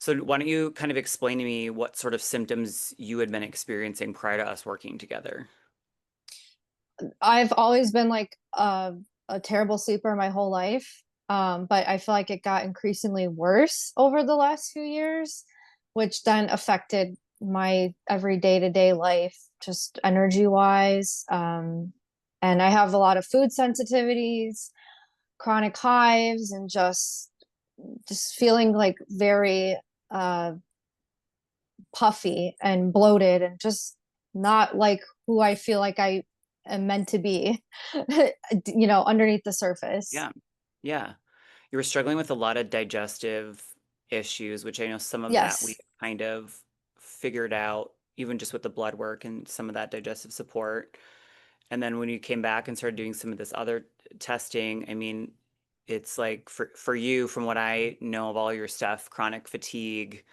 So why don't you kind of explain to me what sort of symptoms you had been experiencing prior to us working together? I've always been like a terrible sleeper my whole life. But I feel like it got increasingly worse over the last few years, which then affected my every day-to-day life, just energy wise. And I have a lot of food sensitivities, chronic hives, and just feeling like very uh puffy and bloated and just not like who I feel like I am meant to be, underneath the surface. Yeah. Yeah. You were struggling with a lot of digestive issues, which I know some of that we Yes. kind of figured out, even just with the blood work and some of that digestive support. And then when you came back and started doing some of this other testing, I mean, it's like for you, from what I know of all your stuff, chronic fatigue,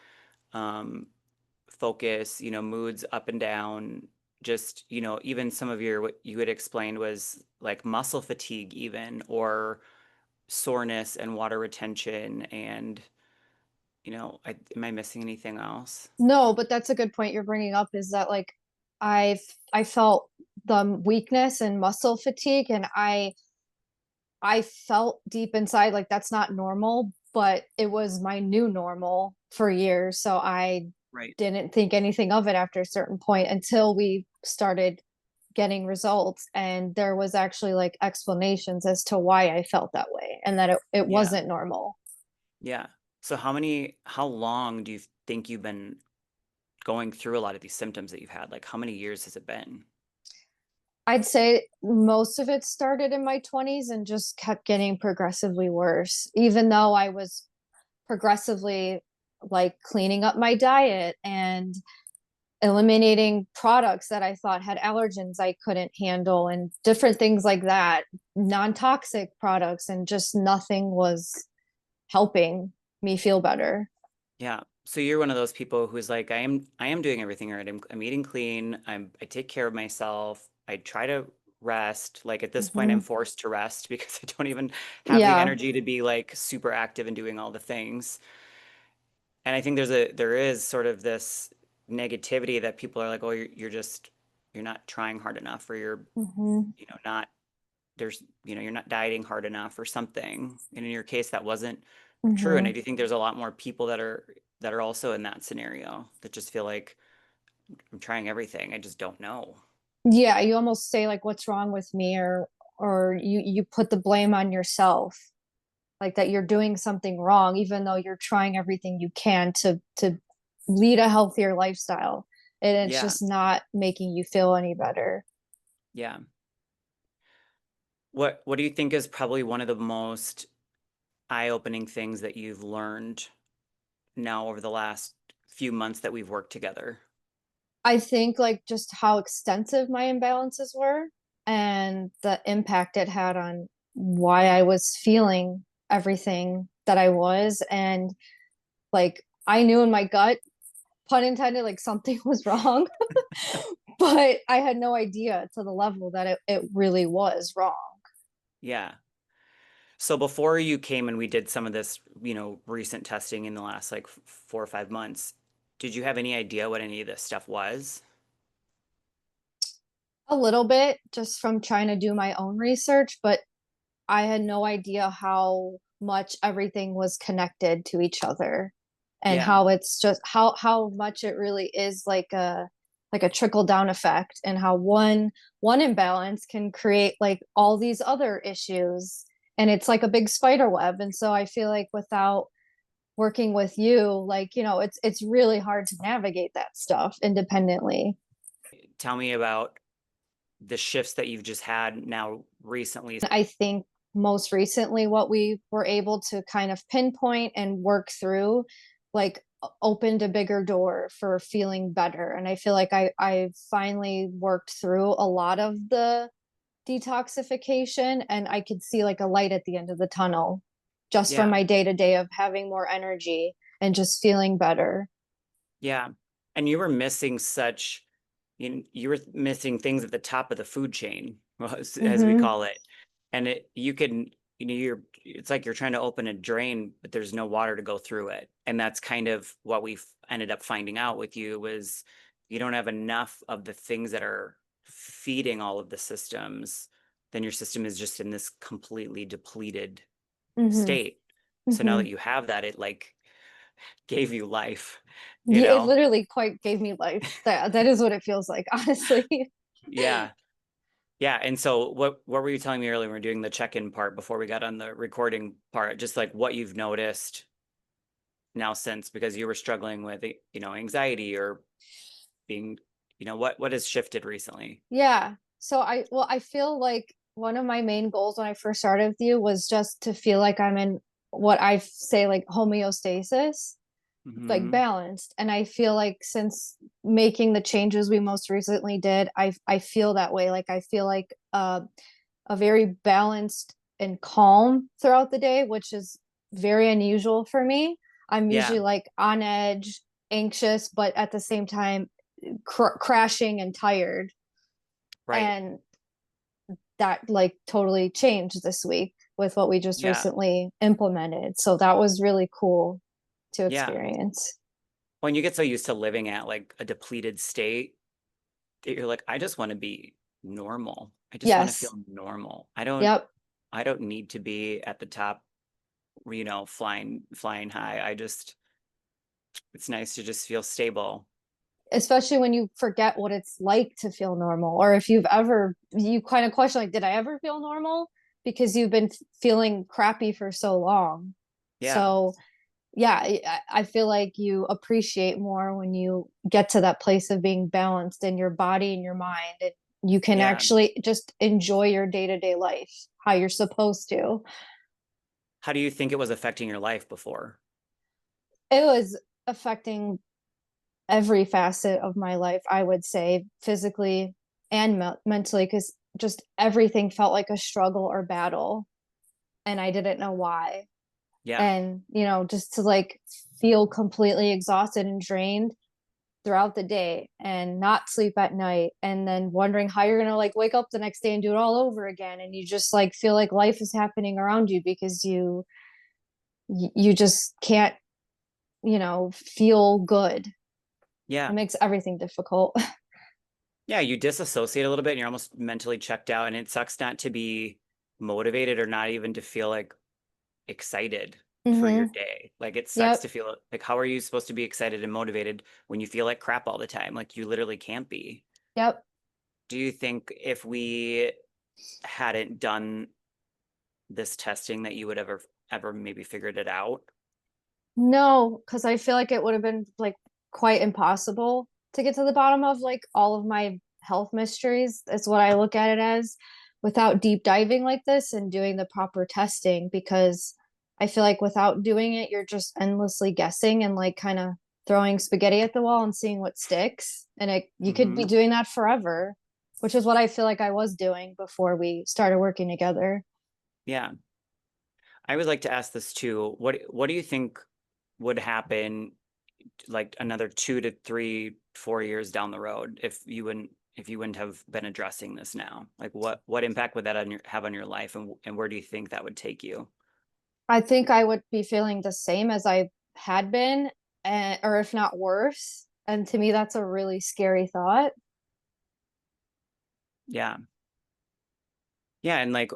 um, focus, moods up and down, just, even some of your, what you had explained was like muscle fatigue even, or soreness and water retention and, am I missing anything else? No, but that's a good point you're bringing up is that like I've I felt the weakness and muscle fatigue, and I felt deep inside like that's not normal, but it was my new normal for years. So I Right. didn't think anything of it after a certain point until we started getting results. And there was actually like explanations as to why I felt that way and that it Yeah. wasn't normal. Yeah. So how long do you think you've been going through a lot of these symptoms that you've had? Like how many years has it been? I'd say most of it started in my 20s and just kept getting progressively worse, even though I was progressively like cleaning up my diet and eliminating products that I thought had allergens I couldn't handle and different things like that, non-toxic products, and just nothing was helping me feel better. Yeah. So you're one of those people who's like, I am doing everything right. I'm eating clean. I take care of myself. I try to rest. Like at this point, I'm Hmm. forced to rest because I don't even have the Yeah. energy to be like super active and doing all the things. And I think there is sort of this negativity that people are like, oh, you're not trying hard enough, or you're, Hmm. not you're not dieting hard enough or something. And in your case, that wasn't true. And I Hmm. do think there's a lot more people that are also in that scenario that just feel like I'm trying everything. I just don't know. Yeah, you almost say like, "What's wrong with me?" or you put the blame on yourself, like that you're doing something wrong, even though you're trying everything you can to lead a healthier lifestyle, and it's Yeah. just not making you feel any better. Yeah. What do you think is probably one of the most eye-opening things that you've learned now over the last few months that we've worked together? I think like just how extensive my imbalances were and the impact it had on why I was feeling everything that I was. And like I knew in my gut, pun intended, like something was wrong, but I had no idea to the level that it really was wrong. Yeah. So before you came and we did some of this, recent testing in the last like 4 or 5 months, did you have any idea what any of this stuff was? A little bit just from trying to do my own research, but I had no idea how much everything was connected to each other and Yeah. how it's just how much it really is like a trickle down effect, and how one imbalance can create like all these other issues, and it's like a big spider web. And so I feel like without working with you, like, it's really hard to navigate that stuff independently. Tell me about the shifts that you've just had now recently. I think most recently what we were able to kind of pinpoint and work through like opened a bigger door for feeling better. And I feel like I finally worked through a lot of the detoxification, and I could see like a light at the end of the tunnel just from Yeah. my day to day of having more energy and just feeling better. Yeah. And you were missing you were missing things at the top of the food chain, well, as we Hmm. call it. And you could it's like you're trying to open a drain, but there's no water to go through it. And that's kind of what we've ended up finding out with you was you don't have enough of the things that are feeding all of the systems, then your system is just in this completely depleted Mm-hmm. state. So now Mm-hmm. that you have that, it like gave you life, you Yeah, it know? literally quite gave me life. That is what it feels like, honestly. Yeah. Yeah. And so what were you telling me earlier when we were doing the check-in part before we got on the recording part? Just like what you've noticed now since because you were struggling with, anxiety or being, what has shifted recently? Yeah. So I feel like one of my main goals when I first started with you was just to feel like I'm in what I say like homeostasis, like Hmm. balanced. And I feel like since making the changes we most recently did, I feel that way. Like I feel like a very balanced and calm throughout the day, which is very unusual for me. I'm Yeah. usually like on edge, anxious, but at the same time crashing and tired. Right. And that like totally changed this week with what we just Yeah. recently implemented. So that was really cool to Yeah. experience. When you get so used to living at like a depleted state, that you're like, I just want to be normal. I just want to feel Yes. normal. Yep. I don't need to be at the top, flying high. It's nice to just feel stable. Especially when you forget what it's like to feel normal, or if you kind of question, like, did I ever feel normal? Because you've been feeling crappy for so long. Yeah. So, yeah, I feel like you appreciate more when you get to that place of being balanced in your body and your mind. And you can Yeah. actually just enjoy your day to day life how you're supposed to. How do you think it was affecting your life before? It was affecting every facet of my life, I would say, physically and mentally, because just everything felt like a struggle or battle. And I didn't know why. Yeah. And, just to like feel completely exhausted and drained throughout the day and not sleep at night. And then wondering how you're going to like wake up the next day and do it all over again. And you just like feel like life is happening around you because you just can't, feel good. It Yeah. makes everything difficult. Yeah, you disassociate a little bit and you're almost mentally checked out and it sucks not to be motivated or not even to feel like excited for your Mm-hmm. day. Like it sucks to Yep. feel like how are you supposed to be excited and motivated when you feel like crap all the time? Like you literally can't be. Yep. Do you think if we hadn't done this testing that you would ever maybe figured it out? No, because I feel like it would have been like quite impossible to get to the bottom of like all of my health mysteries. Is what I look at it as without deep diving like this and doing the proper testing because I feel like without doing it, you're just endlessly guessing and like kind of throwing spaghetti at the wall and seeing what sticks. And you could be Hmm. doing that forever, which is what I feel like I was doing before we started working together. Yeah. I would like to ask this too. What do you think would happen like another 2 to 3, 4 years down the road if you wouldn't have been addressing this now? Like what impact would that have on your life and where do you think that would take you? I think I would be feeling the same as I had been, or if not worse. And to me, that's a really scary thought. Yeah. Yeah, and like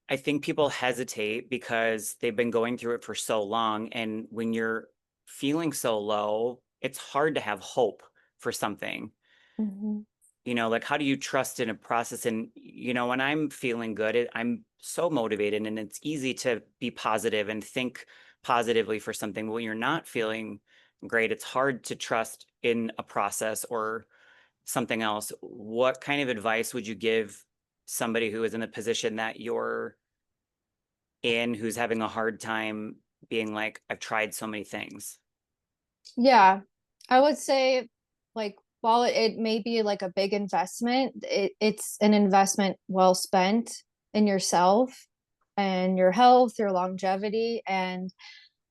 I think people hesitate because they've been going through it for so long and when you're feeling so low, it's hard to have hope for something. Hmm. Like how do you trust in a process? And, when I'm feeling good, I'm so motivated and it's easy to be positive and think positively for something. But when you're not feeling great, it's hard to trust in a process or something else. What kind of advice would you give somebody who is in the position that you're in, who's having a hard time being like, I've tried so many things? Yeah, I would say, like, while it may be like a big investment, it's an investment well spent in yourself and your health, your longevity. And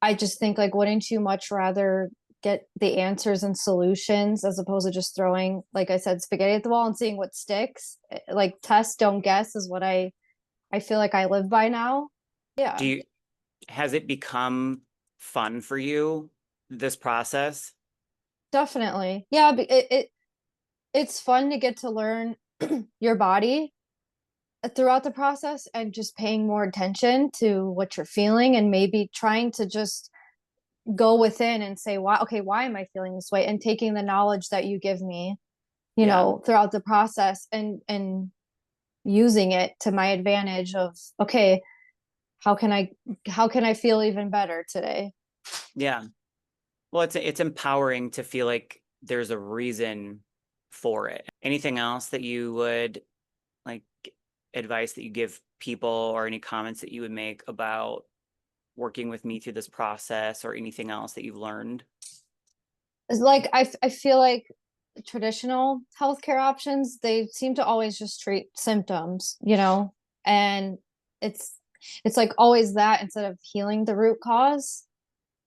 I just think, like, wouldn't you much rather get the answers and solutions as opposed to just throwing, like I said, spaghetti at the wall and seeing what sticks? Like, test, don't guess is what I I feel like I live by now. Do Yeah, you, has it become fun for you, this process? definitely. Yeah, it's fun to get to learn your body throughout the process and just paying more attention to what you're feeling and maybe trying to just go within and say, why, okay, why am I feeling this way? And taking the knowledge that you give me, Yeah. throughout the process and using it to my advantage of, okay, how can I how can I feel even better today? Yeah. Well, it's empowering to feel like there's a reason for it. Anything else that you would like advice that you give people or any comments that you would make about working with me through this process or anything else that you've learned? It's like I feel like traditional healthcare options, they seem to always just treat symptoms, and it's it's like always that instead of healing the root cause.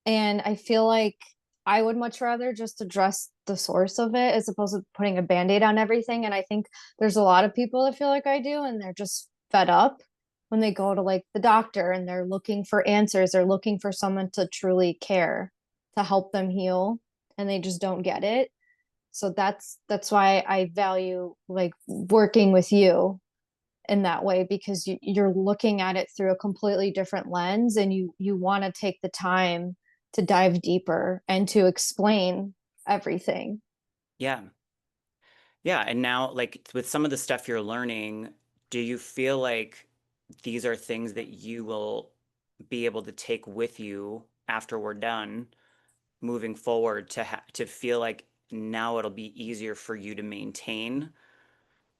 And I feel like I would much rather just address the source of it as opposed to putting a band-aid on everything. And I think there's a lot of people that feel like I do, and they're just fed up when they go to like the doctor and they're looking for answers. They're looking for someone to truly care to help them heal, and they just don't get it. So that's why I value like working with you in that way, because you're looking at it through a completely different lens, and you want to take the time to dive deeper and to explain everything. Yeah. Yeah. And now, like with some of the stuff you're learning, do you feel like these are things that you will be able to take with you after we're done moving forward to feel like now it'll be easier for you to maintain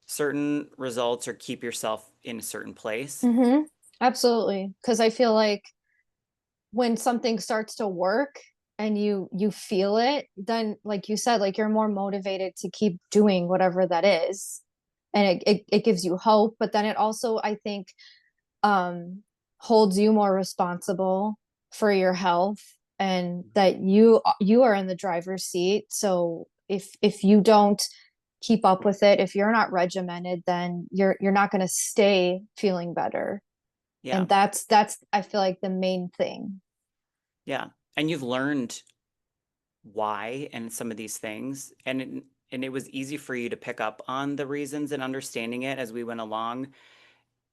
certain results or keep yourself in a certain place? Mm-hmm. Absolutely, because I feel like when something starts to work and you feel it, then like you said, like you're more motivated to keep doing whatever that is, and it gives you hope. But then it also, I think, um, holds you more responsible for your health, and that you are in the driver's seat. So if you don't keep up with it, if you're not regimented, then you're not going to stay feeling better. Yeah. And that's I feel like the main thing. Yeah. And you've learned why and some of these things and it was easy for you to pick up on the reasons and understanding it as we went along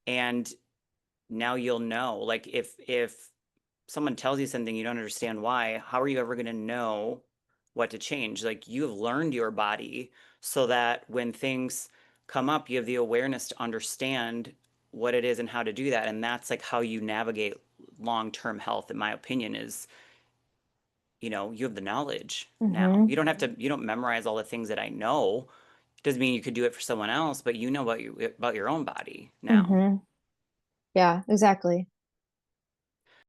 and now you'll know like if someone tells you something you don't understand why, how are you ever going to know what to change? Like you have learned your body so that when things come up, you have the awareness to understand what it is and how to do that. And that's like how you navigate long-term health, in my opinion, is, you have the knowledge now. Mm-hmm. You don't have to, you don't memorize all the things that I know. It doesn't mean you could do it for someone else, but you know about your own body now. Mm-hmm. Yeah, exactly.